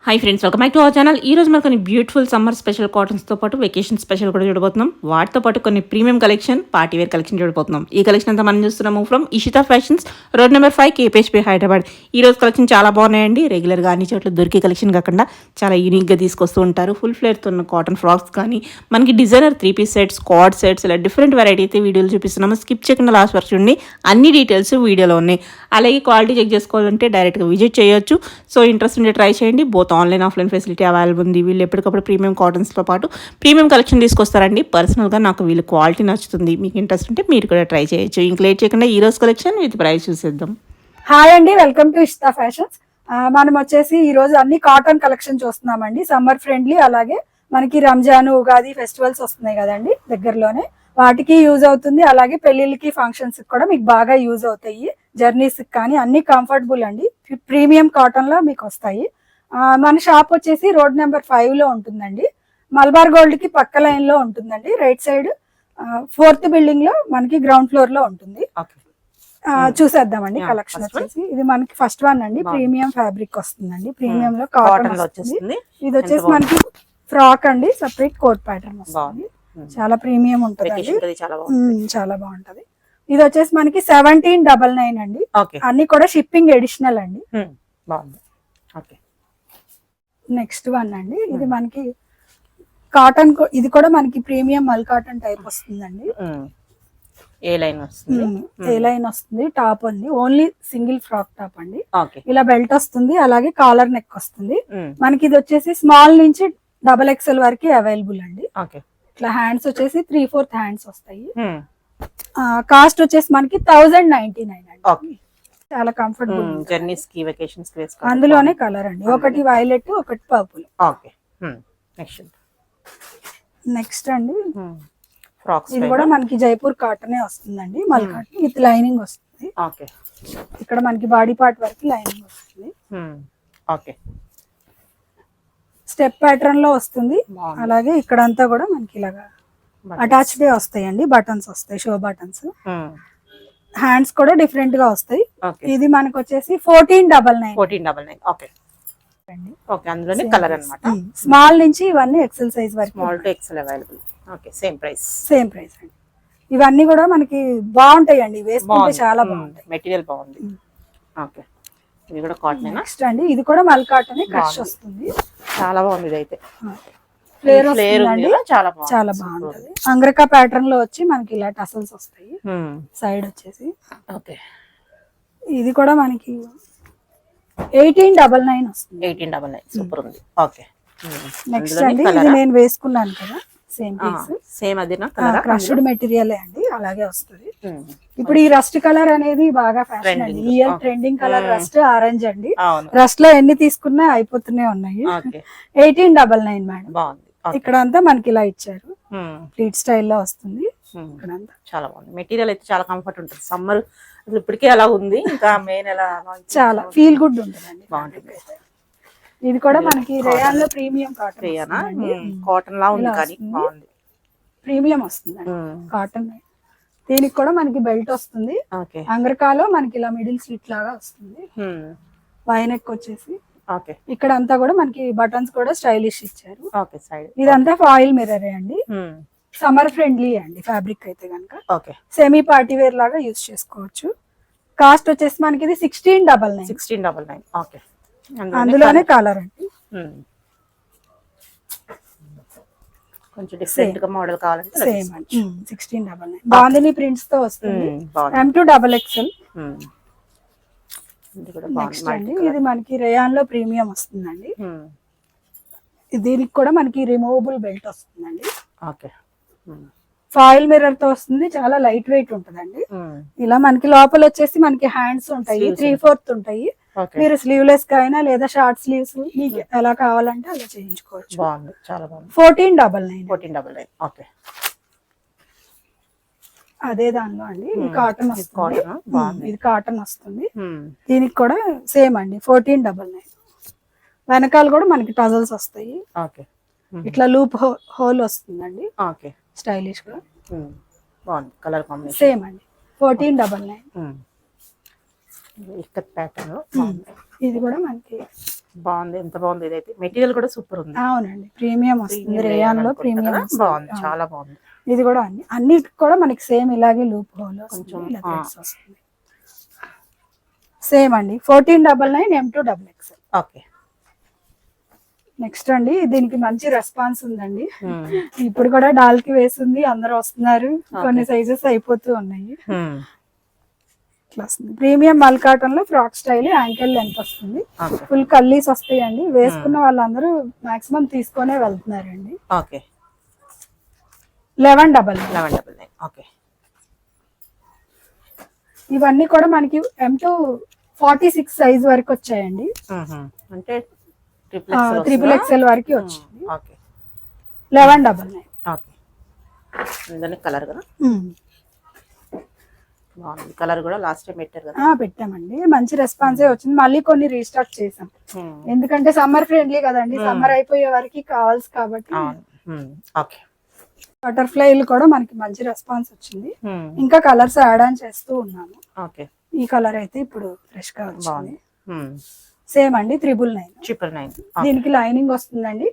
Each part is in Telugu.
Hi friends, welcome back to our channel. ఈ రోజు మనకు కొన్ని బ్యూటిఫుల్ సమ్మర్ స్పెషల్ కాటన్స్తో పాటు వెకేషన్ స్పెషల్ కూడా చూడబోతున్నాం. వాటితో పాటు కొన్ని premium collection, party wear collection చూడబోతున్నాం. ఈ కలెక్షన్ అంతా మనం చూస్తున్నాము from Ishita fashions, road number 5, KPHP, Hyderabad. ఈ రోజు కలెక్షన్ చాలా బాగున్నాయండి. రెగ్యులర్గా అన్ని చోట్ల దొరికే కలెక్షన్ కాకుండా చాలా యూనిక్గా తీసుకొస్తూ ఉంటారు. ఫుల్ ఫ్లేర్తో ఉన్న కాటన్ ఫ్రాక్స్ కానీ, మనకి designer 3-piece sets, quad sets, ఇలా డిఫరెంట్ వెరైటీ అయితే వీడియోలు చూపిస్తున్నాము. స్కిప్ చేయకుండా లాస్ట్ వరకు చూడండి. అన్ని డీటెయిల్స్ వీడియోలో ఉన్నాయి. అలాగే క్వాలిటీ చెక్ చేసుకోవాలంటే డైరెక్ట్గా విజిట్ చేయొచ్చు. సో ఇంట్రెస్ట్ ఉంటే ట్రై చేయండి. Both online, offline facility available ఉంది. వీళ్ళు ఎప్పటికప్పుడు ప్రీమియం కాటన్స్తో పాటు ప్రీమియం కలెక్షన్ తీసుకొస్తారండి. పర్సనల్గా నాకు వీళ్ళ క్వాలిటీ నచ్చుతుంది. మీకు ఇంట్రెస్ట్ ఉంటే మీరు కూడా ట్రై చేయొచ్చు. ఇంక లేట్ చేయకుండా ఈ రోజు కలెక్షన్ విత్ ప్రైస్ చూసేద్దాం. హాయ్ అండి, వెల్కమ్ టు ఇషితా ఫ్యాషన్స్. మనం వచ్చేసి ఈ రోజు అన్ని కాటన్ కలెక్షన్ చూస్తున్నామండి. సమ్మర్ ఫ్రెండ్లీ, అలాగే మనకి రంజాన్, ఉగాది ఫెస్టివల్స్ వస్తున్నాయి కదండి దగ్గరలోనే. వాటికి యూజ్ అవుతుంది. అలాగే పెళ్లిళ్ళకి, ఫంక్షన్స్ కూడా మీకు బాగా యూజ్ అవుతాయి. జర్నీస్ కానీ అన్ని కంఫర్టబుల్ అండి. ప్రీమియం కాటన్ లో మీకు వస్తాయి. మన షాప్ వచ్చేసి రోడ్ నెంబర్ 5 లో ఉంటుందండి. మల్బార్ గోల్డ్ కి పక్క లైన్ లో ఉంటుందండి. రైట్ సైడ్ 4th బిల్డింగ్ లో మనకి గ్రౌండ్ ఫ్లోర్ లో ఉంటుంది. చూసేద్దామండి కలెక్షన్ వచ్చేసి. ఇది మనకి ఫస్ట్ వన్ అండి. ప్రీమియం ఫ్యాబ్రిక్ వస్తుందండి. ప్రీమియం లో కాటన్ వస్తుంది. ఇది వచ్చేసి మనకి ఫ్రాక్ అండి. సెపరేట్ కోట్ ప్యాటర్న్ వస్తుంది. చాలా ప్రీమియం ఉంటుంది. చాలా బాగుంటది. ఇది వచ్చేసి మనకి 1799 అండి. అన్ని కూడా షిప్పింగ్ ఎడిషనల్ అండి. నెక్స్ట్ వన్ అండి. ఇది మనకి కాటన్, ఇది కూడా మనకి ప్రీమియం మల్ కాటన్ టైప్ వస్తుందండి. ఏ లైన్ వస్తుంది. టాప్ ఉంది. ఓన్లీ సింగిల్ ఫ్రాక్ టాప్ అండి. ఇలా బెల్ట్ వస్తుంది. అలాగే కాలర్ నెక్ వస్తుంది. మనకి ఇది వచ్చేసి స్మాల్ నుంచి XXL వరకు అవైలబుల్ అండి. ఇట్లా హ్యాండ్స్ వచ్చేసి 3/4 హ్యాండ్స్ వస్తాయి. కాస్ట్ వచ్చేసి మనకి 1099 అండి. చాలా కంఫర్టబుల్. జర్నీస్ కి, వెకేషన్స్ కి వేసుకోవచ్చు. అందులోనే కలర్ అండి. ఒకటి వైలెట్, ఒకటి పర్పుల్. నెక్స్ట్ అండి ఫ్రాక్స్. ఇది కూడా మనకి జైపూర్ కాటనే వస్తుందండి. మల్ కాటన్ విత్ లైనింగ్ వస్తుంది. ఇక్కడ మనకి బాడీ పార్ట్ వరకు లైనింగ్ వస్తుంది. స్టెప్ ప్యాటర్న్ లో వస్తుంది. అలాగే ఇక్కడ అంతా కూడా మనకి ఇలాగా అటాచ్డ్ వస్తాయండి. బటన్స్ వస్తాయి, షో బటన్స్. హ్యాండ్స్ కూడా డిఫరెంట్ గా వస్తాయి. ఇది మనకు వచ్చేసి 1499. అందులోనే కలర్ అన్నమాట. స్మాల్ నుంచి ఇవన్నీ XL సైజ్ వరకు. Small to XL available. Same price అండి. ఇవన్నీ కూడా మనకి బాగుంటాయి అండి. వేసుకుంటే చాలా బాగుంటాయి. మెటీరియల్ బాగుంది. ఇది కూడా కాటన్. నెక్స్ట్ అండి, ఇది కూడా మల్ కాటన్ క్రష్ వస్తుంది. చాలా బాగుంది. ఇది అయితే ఫ్లేర్ వస్తుందండి. చాలా బాగుంటది. అంగ్రకా ప్యాటర్న్ లో వచ్చి మనకి ఇలా టసల్స్ వస్తాయి సైడ్ వచ్చేసి. ఇది కూడా మనకి 1899 వస్తుంది. 1899 సూపర్ ఉంది. నెక్స్ట్ అండి, ఇది నేను వేసుకున్నాను కదా, సేమ్ పీస్. సేమ్ అదేనా? క్రష్డ్ మెటీరియల్ అండి. అలాగే వస్తుంది. ఇప్పుడు ఈ రస్ట్ కలర్ అనేది బాగా ఫ్యాషన్ అండి. Year trending colour rust orange అండి. రస్ట్ లో ఎన్ని తీసుకున్నా అయిపోతూనే ఉన్నాయి. 1899 మేడం. ఇక్కడ అంతా మనకి ఇలా ఇచ్చారు. ప్లీట్ స్టైల్లో వస్తుంది. ఇక్కడంతా చాలా బాగుంది. మెటీరియల్ అయితే చాలా కంఫర్ట్ ఉంటుంది. సమ్మర్ ఇప్పటికే అలా ఉంది, ఇంకా మెయిన్ ఎలా చాలా ఫీల్ గుడ్ ఉంటుందండి. బాగుంటుంది. ఇది కూడా మనకి రేయాన్ లో ప్రీమియం కాటన్ లా ఉంది కానీ బాగుంది. ప్రీమియం వస్తుంది కాటన్. దీనికి కూడా మనకి బెల్ట్ వస్తుంది. అంగరకాలో మనకి ఇలా మిడిల్ స్లిట్ లాగా వస్తుంది. వైనెక్ వచ్చేసి ఇక్కడ అంతా కూడా మనకి బటన్స్ కూడా స్టైలిష్ ఇచ్చారు. ఇదంతా ఫాయిల్ మిర్రరే అండి. సమ్మర్ ఫ్రెండ్లీ అండి. ఫ్యాబ్రిక్ అయితే కనుక సెమీ పార్టీ వేర్ లాగా యూజ్ చేసుకోవచ్చు. కాస్ట్ వచ్చేసి మనకి ఇది 1699. అందులోనే కలర్ అండి. కొంచెం డిఫరెంట్ గా మోడల్ కావాలంటే సేమ్ అండి. 1699 బాందిని ప్రింట్స్ తో వస్తుంది. M2 XXL. నెక్స్ట్ అండి, ఇది మనకి రేయాన్ లో ప్రీమియం వస్తుందండి. దీనికి కూడా మనకి రిమూవబుల్ బెల్ట్ వస్తుందండి. ఫాయిల్ మిర్రర్ తో వస్తుంది. చాలా లైట్ వెయిట్ ఉంటుందండి. ఇలా మనకి లోపల వచ్చేసి మనకి హ్యాండ్స్ ఉంటాయి. 3/4 ఉంటాయి. మీరు స్లీవ్లెస్ గా అయినా లేదా షార్ట్ స్లీవ్స్ మీకు ఎలా కావాలంటే అలా చేయించుకోవచ్చు. 1499. అదే దానిలో అండి. ఇది కాటన్ వస్తుంది. ఇది కాటన్ వస్తుంది. దీనికి కూడా సేమ్ అండి. 1499. వెనకాల కూడా మనకి టజల్స్ వస్తాయి. ఇట్లా లూప్ హోల్ వస్తుందండి. స్టైలిష్ గా కలర్ కాంబినేషన్ సేమ్ అండి. 1499. ఇక్కత్ ప్యాటర్న్. ఇది కూడా మనకి బాగుంది, ఎంత బాగుంది ఇదైతే. మెటీరియల్ కూడా సూపర్ ఉంది. అవునండి, ప్రీమియం వస్తుంది, రేయాన్ లో ప్రీమియం వస్తుంది. బాగుంది, చాలా బాగుంది. ఇది కూడా అన్నిటికి కూడా మనకి సేమ్ ఇలాగే లూప్ హోల్ కొంచెం, ఇలా threads వస్తుంది. సేమ్ అండి 1499 M2XXL. ఓకే. నెక్స్ట్ అండి దీనికి మంచి రెస్పాన్స్ ఉందండి. ఇప్పుడు కూడా డాల్ కి వేసింది, అందరూ వస్తున్నారు, కొన్ని సైజెస్ అయిపోతూ ఉన్నాయి. ఇట్లా వస్తుంది ప్రీమియం మల్ కాటన్ లో ఫ్రాక్ స్టైల్, యాంకిల్ లెంత్ వస్తుంది, ఫుల్ కల్లీస్ వస్తాయండి. వేసుకున్న వాళ్ళందరూ మాక్సిమం తీసుకొనే వెళ్తున్నారండి. ఓకే. 1199. ఓకే. ఇవన్నీ కూడా మనకి M2 46 సైజ్ వరకు వచ్చాయండి. అంటే ట్రిపుల్ XL వరకు వచ్చింది. ఓకే. 1199. ఓకే. దాని కలర్ కదా బాగుంది. కలర్ కూడా లాస్ట్ టైం పెట్టారు కదా. పెట్టామండి, మంచి రెస్పాన్సే వచ్చింది. మళ్ళీ కొన్ని రీస్టాక్ చేసాం, ఎందుకంటే సమ్మర్ ఫ్రెండ్లీ కదండి, సమ్మర్ అయిపోయే వరకు కావాల్సి కాబట్టి. ఓకే. బటర్ఫ్లైలు కూడా మనకి మంచి రెస్పాన్స్ వచ్చింది. ఇంకా కలర్స్ యాడ్ ఆన్ చేస్తూ ఉన్నాము. ఓకే. ఈ కలర్ అయితే ఇప్పుడు ఫ్రెష్ గా వచ్చింది. బాగుంది. సేమ్ అండి 999. దీనికి లైనింగ్ వస్తుందండి,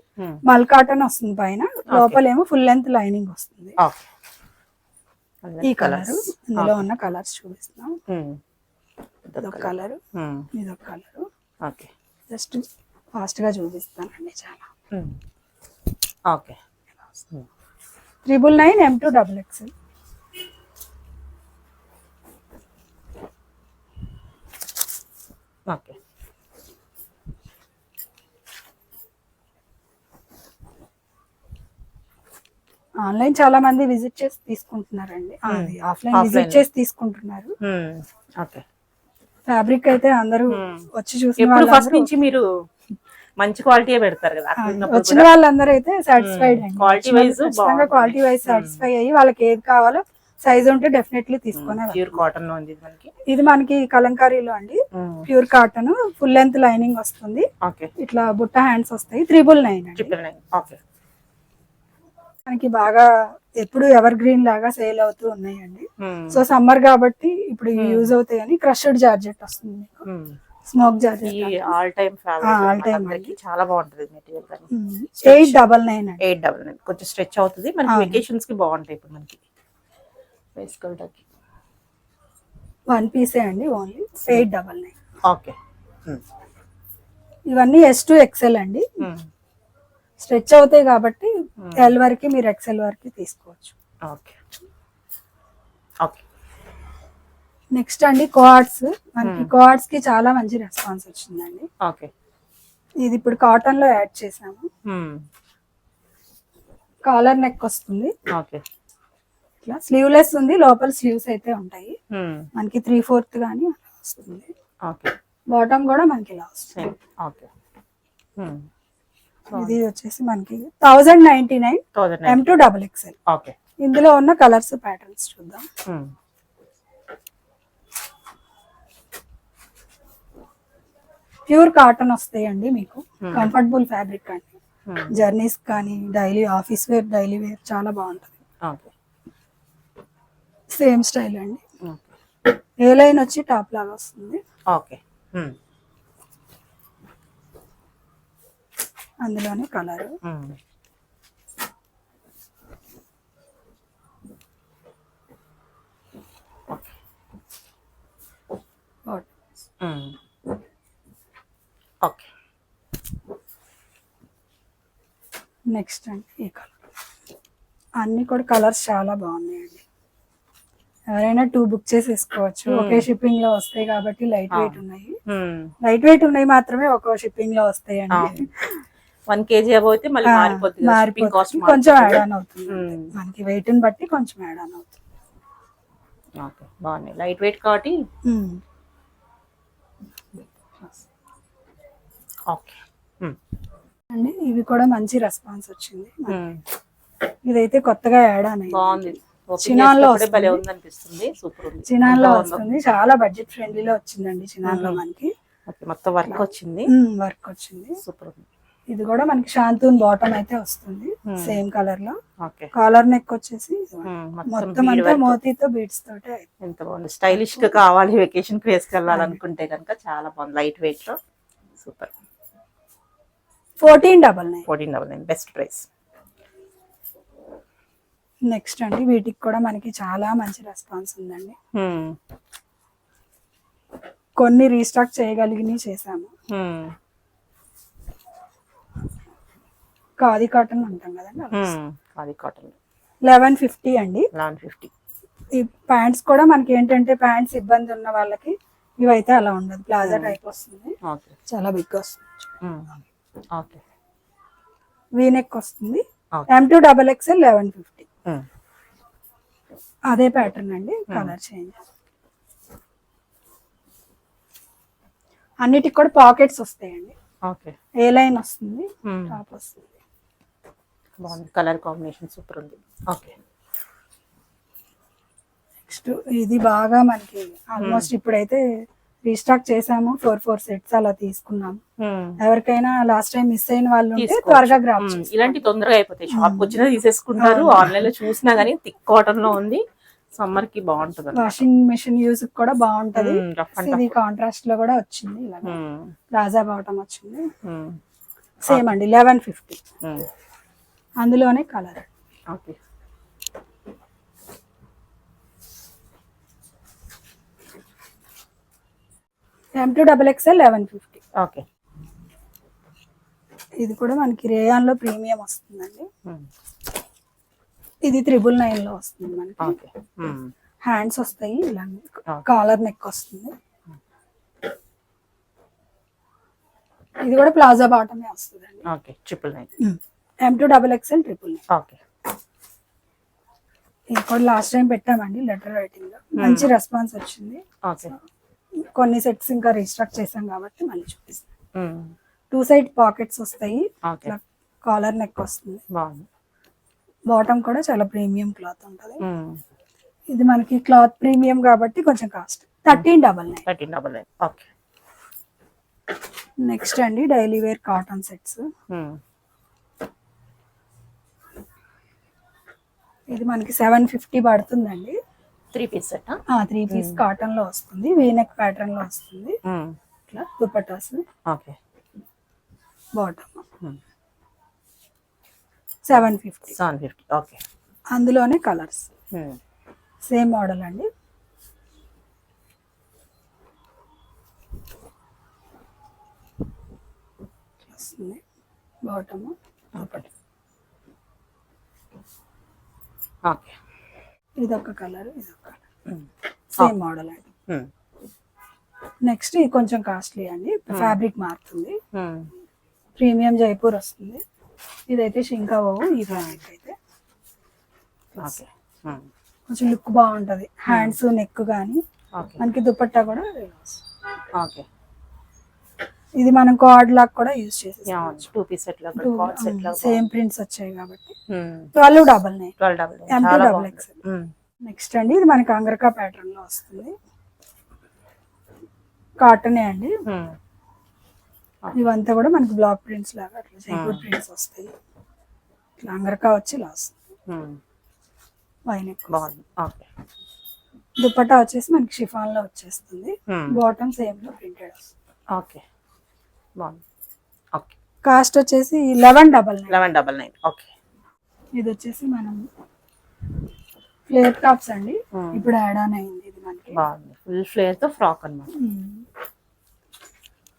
మల్ కాటన్ వస్తుంది పైన, లోపలేమో ఫుల్ లెంత్ లైనింగ్ వస్తుంది. ఈ కలర్, ఇందులో ఉన్న కలర్స్ చూపిస్తాం. ఇదొక కలర్, ఇదొక కలర్. ఓకే. జస్ట్ ఫాస్ట్ గా చూపిస్తానండి చాలా. ఓకే. 999 M2XXL. ఓకే. ఆన్లైన్ చాలా మంది విజిట్ చేసి తీసుకుంటున్నారండి, అది ఆఫ్లైన్ విజిట్ చేసి తీసుకుంటున్నారు. ఓకే. ఫ్యాబ్రిక్ అయితే అందరూ వచ్చి చూసిన వాళ్ళు ఫస్ట్ నుంచి మీరు మంచి క్వాలిటీ పెడతారు కదా, వచ్చిన వాళ్ళందరూ అయితే సాటిస్ఫైడ్ అండి. క్వాలిటీ వైజ్ సాటిస్ఫై అయ్యి వాళ్ళకి ఏది కావాలో సైజ్ ఉంటే డెఫినెట్లీ తీసుకునే. ప్యూర్ కాటన్ లో ఉంది మనకి. ఇది మనకి కలంకారీలో అండి, pure cotton, full length lining వస్తుంది. ఇట్లా బుట్ట హ్యాండ్స్ వస్తాయి. 999. ఓకే. మనకి బాగా ఎప్పుడు ఎవర్ గ్రీన్ లాగా సేల్ అవుతూ ఉన్నాయండి. సో సమ్మర్ కాబట్టి ఇప్పుడు యూజ్ అవుతాయి అని క్రష్డ్ జార్జెట్ వస్తుంది మీకు, స్మోక్ జార్జెట్. ఆల్ టైమ్ చాలా బాగుంటది మెటీరియల్. 899. కొంచెం స్ట్రెచ్ అవుతుంది మనకి, వెకేషన్స్ కి బాగుంటాయి. ఇప్పుడు మనకి వేసుకోవడానికి వన్ పీసే అండి, ఓన్లీ 899. ఓకే. ఇవన్నీ S2XL అండి, స్ట్రెచ్ అవుతాయి కాబట్టి L వరకు మీరు XL వరకు తీసుకోవచ్చు. ఓకే. ఓకే. నెక్స్ట్ అండి కోఆర్డ్స్, మనకి కోఆర్డ్స్ కి చాలా మంచి రెస్పాన్స్ వచ్చిందండి. ఓకే. ఇది ఇప్పుడు కాటన్ లో యాడ్ చేసాము. కాలర్ నెక్ వస్తుంది. ఓకే. ఇట్లా స్లీవ్లెస్ ఉంది, లోపల స్లీవ్స్ అయితే ఉంటాయి. మనకి 3/4 గానీ అలా వస్తుంది. ఓకే. బాటమ్ కూడా మనకి ఇలా వస్తుంది. ఓకే. ఇది వచ్చేసి మనకి 1099 M2XXL. ఓకే. ఇందులో ఉన్న కలర్స్ ప్యాటర్న్స్ చూద్దాం. ప్యూర్ కాటన్ వస్తాయండి మీకు, కంఫర్టబుల్ ఫ్యాబ్రిక్ అండి. జర్నీస్ కానీ daily office wear, daily wear చాలా బాగుంటుంది. సేమ్ స్టైల్ అండి, ఏ లైన్ వచ్చి టాప్ లాగా వస్తుంది. ఓకే. అందులోనే కలర్. ఓకే. నెక్స్ట్ అండి ఈ కలర్. అన్ని కూడా కలర్స్ చాలా బాగున్నాయండి. ఎవరైనా 2 బుక్ చేసేసుకోవచ్చు, ఒకే షిప్పింగ్ లో వస్తాయి కాబట్టి. లైట్ వెయిట్ ఉన్నాయి మాత్రమే ఒక్కో షిప్పింగ్ లో వస్తాయండి. 1 kg అయితే మళ్ళీ మారిపోతుంది, కొంచెం యాడ్ ఆన్ అవుతుంది మనకి, వెయిట్ ని బట్టి కొంచెం యాడ్ ఆన్ అవుతుంది. ఓకే. బాగున్నాయి, లైట్ వెయిట్ కాబట్టి. ఓకే అండి, ఇవి కూడా మంచి రెస్పాన్స్ వచ్చింది. ఇదైతే కొత్తగా యాడ్ ఆన్ అయ్యింది, బాగుంది. చినాన్ లో వస్తుంది, చాలా బడ్జెట్ ఫ్రెండ్లీలో వచ్చిందండి. చినాన్ లో మనకి మొత్తం వర్క్ వచ్చింది, సూపర్ ఉంది. ఇది కూడా మనకి శాంతూన్ బాటమ్ అయితే వస్తుంది, సేమ్ కలర్ లో. కాలర్ నెక్ వచ్చేసి మొత్తం అంతా మోతీతో బీడ్స్ తోటే. ఎంత బాగుంది, స్టైలిష్ గా కావాలి వెకేషన్ కి వేసుకెళ్ళాలనుకుంటే కనుక చాలా బాగుంది, లైట్ వెయిట్ లో సూపర్. 1499. 1499 best price. నెక్స్ట్ అండి వీటికి కూడా మనకి చాలా మంచి రెస్పాన్స్ ఉందండి. కొన్ని రీస్టాక్ చేయగలిగినవి చేసాము. ఖాదీ కాటన్ అంటాం కదండి, ఖాదీ కాటన్ 1150 అండి. 1150. ఈ ప్యాంట్స్ కూడా మనకి ఏంటంటే ప్యాంట్స్ ఇబ్బంది ఉన్న వాళ్ళకి ఇవైతే అలా ఉండదు, ప్లాజా టైప్ వస్తుంది, చాలా బిగ్ వస్తుంది, వీనెక్ వస్తుంది. M2XXL 1150. అదే ప్యాటర్న్ అండి, కలర్ చేంజ్. అన్నిటికి కూడా పాకెట్స్ వస్తాయండి. ఏ లైన్ వస్తుంది, టాప్ వస్తుంది. బాగుంది, కలర్ కాంబినేషన్ సూపర్ ఉంది. నెక్స్ట్ ఇది బాగా మనకి ఆల్మోస్ట్ ఇప్పుడైతే రీస్టాక్ చేసాము, 4 సెట్స్ అలా తీసుకున్నాము. ఎవరికైనా లాస్ట్ టైం మిస్ అయిన వాళ్ళు ఉంటే త్వరగా గ్రాబ్ చేసి, ఇలాంటి తొందరగా అయిపోతాయి, షాప్ వచ్చినా తీసేసుకుంటారు. ఆన్లైన్ లో చూసినా గానీ థిక్ కాటన్ లో ఉంది, సమ్మర్ కి బాగుంటది. వాషింగ్ మెషిన్ యూజ్ కూడా బాగుంటది. ఇది కాంట్రాస్ట్ లో కూడా వచ్చింది, ఇలా ప్లాజా బాటమ్ వచ్చింది. సేమ్ అండి 1150. అందులోనే కలర్. M2XXL 1150. ఇది కూడా మనకి రేయాన్ లో ప్రీమియం వస్తుందండి. ఇది 999 లో వస్తుంది మనకి. హ్యాండ్స్ వస్తాయి, ఇలా కాలర్ నెక్ వస్తుంది. ఇది కూడా ప్లాజా బాటమే వస్తుందండి. M2XXL 999. ఇది కూడా లాస్ట్ టైం పెట్టామండి లెటర్ రైటింగ్ లో, మంచి రెస్పాన్స్ వచ్చింది. కొన్ని సెట్స్ ఇంకా రీస్టాక్ చేసాం కాబట్టి మళ్ళీ చూపిస్తాం. 2 సైడ్ పాకెట్స్ వస్తాయి, కాలర్ నెక్ వస్తుంది. బాటమ్ కూడా చాలా ప్రీమియం క్లాత్ ఉంటది. ఇది మనకి క్లాత్ ప్రీమియం కాబట్టి కొంచెం కాస్ట్. 1399. నెక్స్ట్ అండి డైలీ వేర్ కాటన్ సెట్స్. ఇది మనకి 750 పడుతుందండి. 3 పీస్ సెట్. 3 పీస్ కాటన్ లో వస్తుంది, వీనెక్ ప్యాటర్న్ లో వస్తుంది. ఇట్లా దుపట్టాస్, బాటమ్ 750. అందులోనే కలర్స్, సేమ్ మోడల్ అండి. వస్తుంది బాటమ్, దుపట్టా. ఇదొక కలర్, ఇదొక కలర్, సేమ్ మోడల్ అండి. నెక్స్ట్ ఇది కొంచెం కాస్ట్లీ అండి, ఫ్యాబ్రిక్ మారుతుంది. ప్రీమియం జైపూర్ వస్తుంది. ఇదైతే షింకా ఓవు. ఈ ఫ్యాబ్రిక్ అయితే కొంచెం లుక్ బాగుంటది. హ్యాండ్స్ నెక్ గానీ మనకి దుపట్టా కూడా ఇది మనం కార్డ్ లాక్ కూడా యూజ్ చేసేస్తాం. సేమ్ ప్రింట్స్ వచ్చాయి కాబట్టి 1299. M2XXL. నెక్స్ట్ అండి ఇది మనకి అంగరకా ప్యాటర్న్ లో వస్తుంది, కాటనే అండి. ఇవంతా కూడా మనకి బ్లాక్ ప్రింట్స్ లాగా అట్లా జైపూర్ ప్రింట్స్ వస్తాయి. ఇట్లా అంగరకా వచ్చి ఇలా వస్తుంది. దుపట్టా వచ్చేసి మనకి షిఫాన్ లో వచ్చేస్తుంది. బాటమ్ సేమ్ లో ప్రింటెడ్ వస్తుంది. కాస్ట్ వచ్చేసి 1199. ఇది వచ్చేసి మనం ఫ్లేర్ టాప్స్ అండి, ఇప్పుడు యాడ్ ఆన్ అయింది. ఇది మనకి ఫుల్ ఫ్లేర్ తో ఫ్రాక్ అన్నమాట.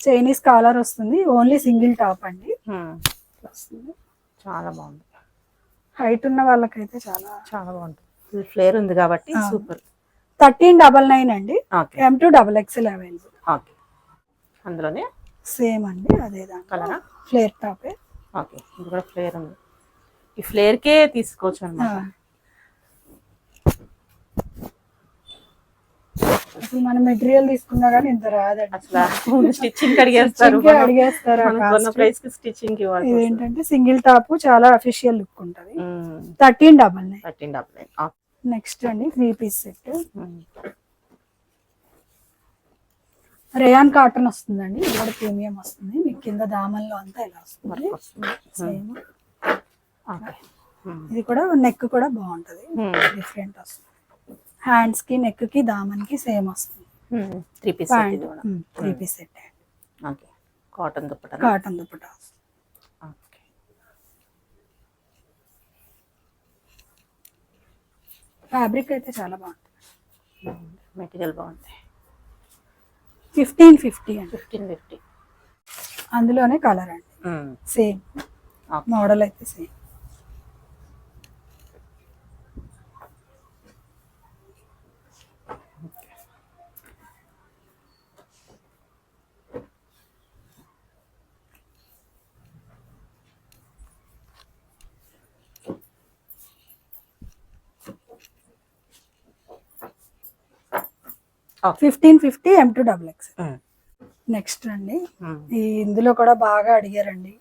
చైనీస్ కాలర్ వస్తుంది, ఓన్లీ సింగిల్ టాప్ అండి. వస్తుంది, చాలా బాగుంది. హైట్ ఉన్న వాళ్ళకైతే చాలా బాగుంటుంది. ఫుల్ ఫ్లేర్ ఉంది కాబట్టి సూపర్. 1399 అండి. M2XXL available. అందులోనే సేమ్ అండి, అదే దాంట్లో ఫ్లేర్ టాపే. ఇది కూడా ఫ్లేర్ ఉంది, ఈ ఫ్లేర్ కే తీసుకోవచ్చు అన్నమాట. అసలు మనం మెటీరియల్ తీసుకున్నా కానీ ఇంత రాదండి. అసలు స్టిచ్చింగ్ అడిగేస్తారు. ఇదేంటంటే సింగిల్ టాప్ చాలా అఫీషియల్ లుక్ ఉంటది. 1399. నెక్స్ట్ అండి 3 పీస్ సెట్, రేయాన్ కాటన్ వస్తుందండి. ఇది కూడా ప్రీమియం వస్తుంది. మీకు కింద దామన్లో అంతా ఇలా వస్తుంది సేమ్. ఇది కూడా నెక్ కూడా బాగుంటది, డిఫరెంట్ వస్తుంది. హ్యాండ్స్ కి నెక్ కి దామన్ కి సేమ్ వస్తుంది. 3 piece set. Cotton dupatta. Fabric అయితే చాలా బాగుంటుంది. మెటీరియల్ బాగుంది. 1550 అండి. 1550. అందులోనే కలర్ అండి, సేమ్ మోడల్ అయితే సేమ్. Okay. 1550 M2XX. నెక్స్ట్ అండి, ఇందులో కూడా బాగా అడిగారండి,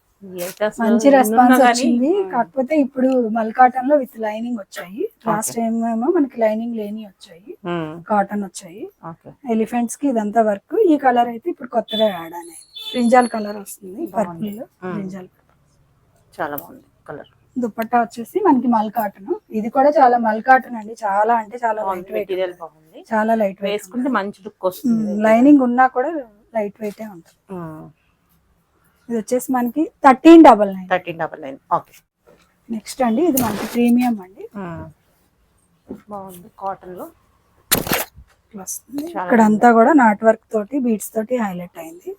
మంచి రెస్పాన్స్ వచ్చింది. కాకపోతే ఇప్పుడు మల్ కాటన్ లో విత్ లైనింగ్ వచ్చాయి. లాస్ట్ టైం ఏమో మనకి లైనింగ్ లేని వచ్చాయి, కాటన్ వచ్చాయి. ఎలిఫెంట్స్ కి ఇదంతా వర్క్. ఈ కలర్ అయితే ఇప్పుడు కొత్తగా యాడ్ అనేది బ్రింజాల్ కలర్ వస్తుంది, పర్పుల్ బ్రింజాల్. చాలా బాగుంది కలర్. దుపట్టా వచ్చేసి మనకి మల్ కాటన్. ఇది కూడా చాలా మల్ కాటన్ అండి, చాలా అంటే చాలా లైట్ వెయిట్, మెటీరియల్ బాగుంది, చాలా లైట్ వెయిట్, వేసుకుంటే మంచి లుక్ వస్తుంది. లైనింగ్ ఉన్నా కూడా లైట్ వెయిట్ ఉంటుంది. ఇది వచ్చేసి మనకి 1399. 1399. ఓకే. నెక్స్ట్ అండి, ఇది మనకి ప్రీమియం అండి, బాగుంది కాటన్ లో వస్తుంది. ఇక్కడ అంతా కూడా నాట్ వర్క్ తోటి బీడ్స్ తోటి హైలైట్ అయింది.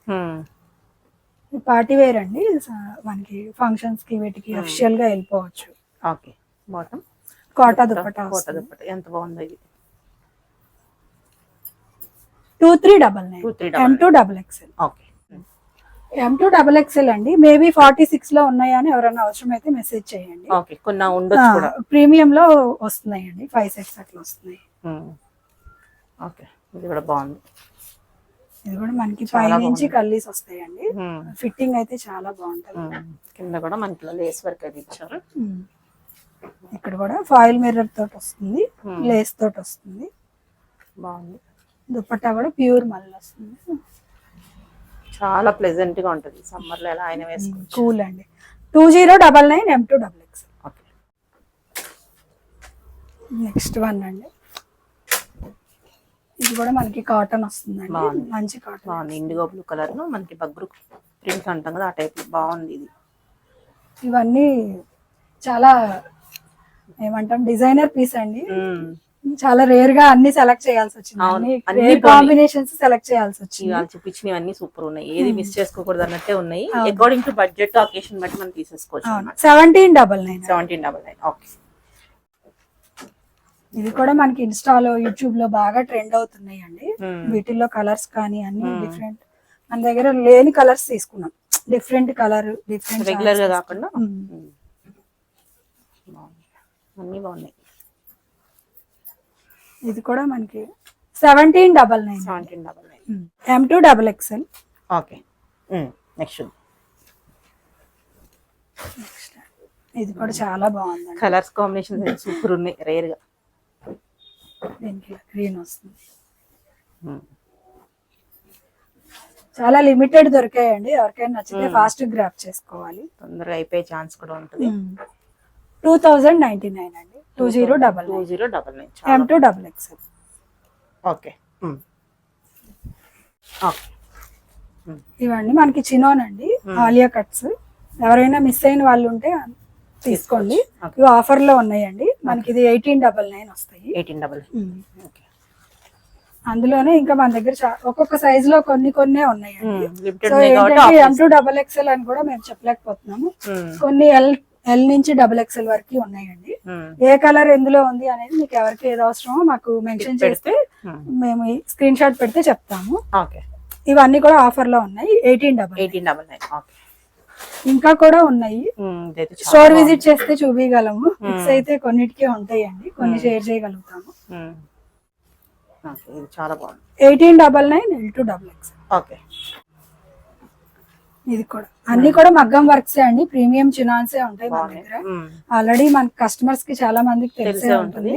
పార్టీ వేర్ అండి, మనకి ఫంక్షన్స్ కి వీటికి అఫిషియల్ గా వెళ్ళిపోవచ్చు. ఓకే. బాటమ్ కోటా దుపట్టా. ఎంత బాగుంది ఇది. 2399. M2XXL. ఓకే. M2XXL అండి, మేబీ 46 లో ఉన్నాయని ఎవరైనా అవసరం అయితే మెసేజ్ చేయండి. ఓకే, కొన్ని ఉండొచ్చు కూడా. ప్రీమియం లో వస్తున్నాయండి, 5 సెట్స్ అట్లా వస్తున్నాయి. ఓకే, ఇది కూడా బాగుంది. ఇది కూడా మనకి పై నుంచి కల్లీస్ వస్తాయండి. ఫిట్టింగ్ అయితే చాలా బాగుంటుంది. కింద కూడా మనకి లేస్ వర్క్ అయితే ఇచ్చారు. ఇక్కడ కూడా ఫాయిల్ మిర్రర్ తోటి వస్తుంది, లేస్ తోటి వస్తుంది. బాగుంది. దుపట్టా కూడా ప్యూర్ మళ్ళీ వస్తుంది. చాలా ప్లెజెంట్ గా ఉంటుంది సమ్మర్ లో, ఎలా అయినా వేసుకోవచ్చు. కూల్ అండి. 2099 M2XXL. ఓకే. నెక్స్ట్ వన్ అండి, ఇది కూడా మనకి కాటన్ వస్తుందండి, మంచి కాటన్. బాగుంది. ఇండిగో బ్లూ కలర్ లో మనకి బగ్రు ప్రింట్స్ అంటాం కదా, ఆ టైప్ బాగుంది ఇది. ఇవన్నీ చాలా ఏమంటాం, డిజైనర్ పీస్ అండి. చాలా రేర్ గా అన్ని సెలెక్ట్ చేయాల్సి వచ్చింది, అన్ని కాంబినేషన్స్ సెలెక్ట్ చేయాల్సి వచ్చింది. వాళ్ళు చూపించినవి అన్ని సూపర్ ఉన్నాయి, ఏది మిస్ చేసుకోకూడదు అన్నట్టే ఉన్నాయి. అకార్డింగ్ టు బడ్జెట్ అకేషన్ బట్టి మనం తీసేసుకోవచ్చు. 1799. 1799. ఓకే. ఇది కూడా మనకి ఇన్స్టాలో యూట్యూబ్ లో బాగా ట్రెండ్ అవుతున్నాయి అండి. వీటిల్లో కలర్స్ కానీ అన్ని డిఫరెంట్, మన దగ్గర లేని కలర్స్ తీసుకున్నాం. డిఫరెంట్ కలర్, డిఫరెంట్ రెగ్యులర్ గా కాకుండా అన్ని బాగున్నాయి. ఇది కూడా మనకి 1799. 1799. M2XXL. ఓకే. నెక్స్ట్ ఇది కూడా చాలా బాగుంది. కలర్స్ కాంబినేషన్ సూపర్ ఉన్నాయి, రేర్ గా. దీనికి గ్రీన్ వస్తుంది. చాలా లిమిటెడ్ దొరికాయండి, ఎవరికైనా నచ్చితే ఫాస్ట్ గ్రాప్ చేసుకోవాలి, తొందరగా అయిపోయే ఛాన్స్ కూడా ఉంటుంది. 2099 అండి. 2099. M2XXL. ఓకే. ఇవన్నీ మనకి చినోన్ అండి, ఆలియా కట్స్. ఎవరైనా మిస్ అయిన వాళ్ళు ఉంటే తీసుకోండి, ఇవి ఆఫర్ లో ఉన్నాయండి. మనకి ఇది 1899 వస్తాయి. 1899. అందులోనే ఇంకా మన దగ్గర ఒక్కొక్క సైజ్ లో కొన్ని ఉన్నాయండి. సో M2XXL అని కూడా మేము చెప్పలేకపోతున్నాము. కొన్ని ఎల్ నుంచి XXL వరకు ఉన్నాయండి. ఏ కలర్ ఎందులో ఉంది అనేది మీకు ఎవరికి ఏది అవసరమో మాకు మెన్షన్ చేస్తే మేము స్క్రీన్ షాట్ పెడితే చెప్తాము. ఇవన్నీ కూడా ఆఫర్ లో ఉన్నాయి. 1899. ఇంకా కూడా ఉన్నాయి, స్టోర్ విజిట్ చేస్తే చూపించగలము. పిక్స్ అయితే కొన్నిటికే ఉంటాయండి, కొన్ని షేర్ చేయగలుగుతాము. చాలా బాగుంది. 1899 L2XXL. ఓకే. ఇది కూడా అన్ని కూడా మగ్గం వర్క్స్ అండి, ప్రీమియం చినాన్సే ఉంటాయి మన దగ్గర. ఆల్రెడీ మన కస్టమర్స్ కి చాలా మందికి తెలిసే ఉంటుంది.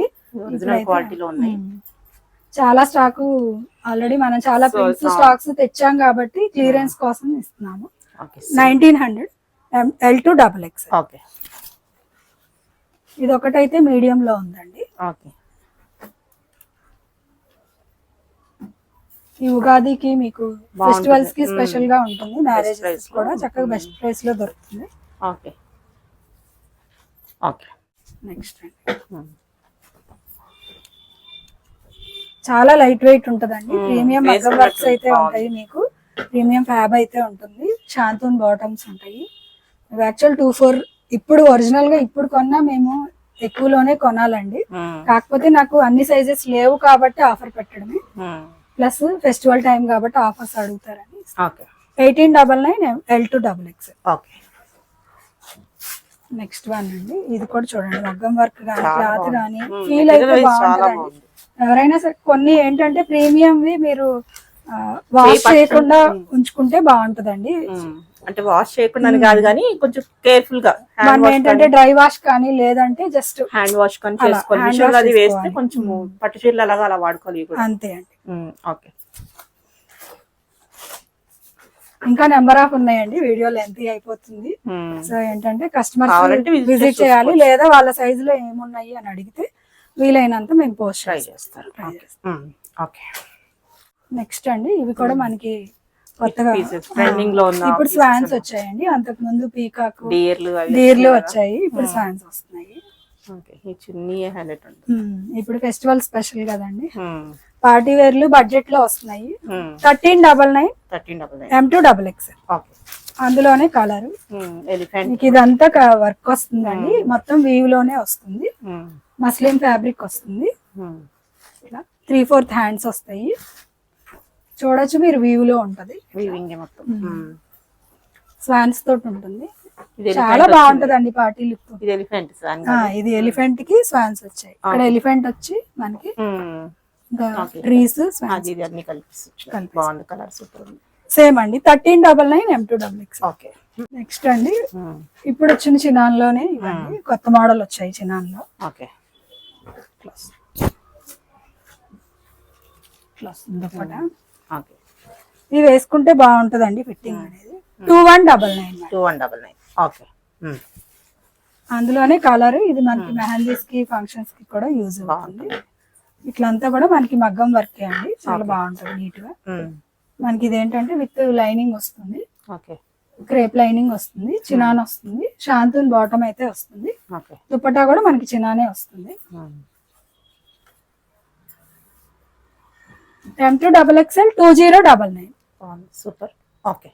చాలా స్టాక్ ఆల్రెడీ మనం చాలా ప్రింట్స్ స్టాక్స్ తెచ్చాం కాబట్టి క్లియరెన్స్ కోసం ఇస్తున్నాము. 1900 L2XXL. ఓకే. ఇది ఒకటైతే మీడియం లో ఉందండి. ఓకే. ఈ ఉగాదికి మీకు ఫెస్టివల్స్ కి స్పెషల్ గా ఉంటుంది, మ్యారేజెస్ కూడా చక్కగా బెస్ట్ ప్రైస్ లో దొరుకుతుంది. ఓకే. ఓకే. నెక్స్ట్ చాలా లైట్ వెయిట్ ఉంటదండి. ప్రీమియం మగ్గం వేసుకున్నట్టు వర్క్స్ అయితే ఉంటాయి మీకు. ప్రీమియం ఫ్యాబ్ అయితే ఉంటుంది. షాంతూన్ బాటమ్స్ ఉంటాయి. యాక్చువల్ 24 ఇప్పుడు ఒరిజినల్ గా ఇప్పుడు కొన్నా మేము ఎక్కువలోనే కొనాలండి. కాకపోతే నాకు అన్ని సైజెస్ లేవు కాబట్టి ఆఫర్ పెట్టడమే. ప్లస్ ఫెస్టివల్ టైం కాబట్టి ఆఫర్స్ అడుగుతారని. 1899 L2XX. ఓకే. నెక్స్ట్ వన్ అండి, ఇది కూడా చూడండి మగ్గం వర్క్ కానీ క్లాత్ కానీ ఫీల్ అయితే బాగుంటుందండి. ఎవరైనా సరే కొన్ని ఏంటంటే ప్రీమియంవి మీరు వాష్ చేయకుండా ఉంచుకుంటే బాగుంటదండి. అంటే వాష్ చేయకుండా కాదు కానీ కొంచెం కేర్ఫుల్ గా మనం ఏంటంటే డ్రై వాష్ కానీ లేదంటే జస్ట్ హ్యాండ్ వాష్ కానీ చేసుకోవాలి. మిషన్ లో అది వేస్తే కొంచెం పట్టు చీరలు అలాగా అలా వాడుకోవాలి. అంతే అండి. ఓకే. ఇంకా నెంబర్ ఆఫ్ ఉన్నాయండి, వీడియో లెంత్ అయిపోతుంది. సో ఏంటంటే కస్టమర్ విజిట్ చేయాలి లేదా వాళ్ళ సైజ్ లో ఏమున్నాయి అని అడిగితే వీలైనంత మేము పోస్ట్ ట్రై చేస్తారు. నెక్స్ట్ అండి, ఇవి కూడా మనకి కొత్తగా ట్రెండింగ్ లో ఉన్న ఇప్పుడు స్వాన్స్ వచ్చాయండి. అంతకు ముందు పీకాక్ డీర్లు వచ్చాయి, ఇప్పుడు స్వాన్స్ వస్తున్నాయి. ఇప్పుడు ఫెస్టివల్ స్పెషల్ కదండి. పార్టీ వేర్లు బడ్జెట్ లో వస్తున్నాయి. 1399 M2XX. అందులోనే కలర్ ఇదంతా వర్క్ వస్తుందండి. మొత్తం వీవ్ లోనే వస్తుంది. మస్లిన్ ఫ్యాబ్రిక్ వస్తుంది. ఇలా 3/4 హ్యాండ్స్ వస్తాయి. చూడొచ్చు మీరు, వీవ్ లో ఉంటది. స్వాన్స్ తోటి ఉంటుంది. చాలా బాగుంటదండి పార్టీ లుక్. ఇది ఎలిఫెంట్ కి స్వాన్స్ వచ్చాయి. ఇక్కడ ఎలిఫెంట్ వచ్చి మనకి ట్రీస్ సేమ్ అండి. 1399 M2XX. ఓకే. నెక్స్ట్ అండి, ఇప్పుడు వచ్చిన చినాన్ లోనే ఇవ్వండి, కొత్త మోడల్ వచ్చాయి చినాన్ లో. ఇవి వేసుకుంటే బాగుంటదండి ఫిట్టింగ్ అనేది. 2199. ఓకే. అందులోనే కలర్ ఇది మనకి మెహందీస్ కి ఫంక్షన్స్ కి కూడా యూజ్ అవుతుంది. ఇట్లంతా కూడా మనకి మగ్గం వర్క్ అండి. చాలా బాగుంటుంది నీట్ గా. మనకి ఇదేంటంటే విత్ లైనింగ్ వస్తుంది. క్రేప్ లైనింగ్ వస్తుంది. చినాన్ వస్తుంది. షాంతూన్ బాటమ్ అయితే వస్తుంది. దుపట్టా కూడా మనకి చినానే వస్తుంది. M2XX 2099. సూపర్. ఓకే.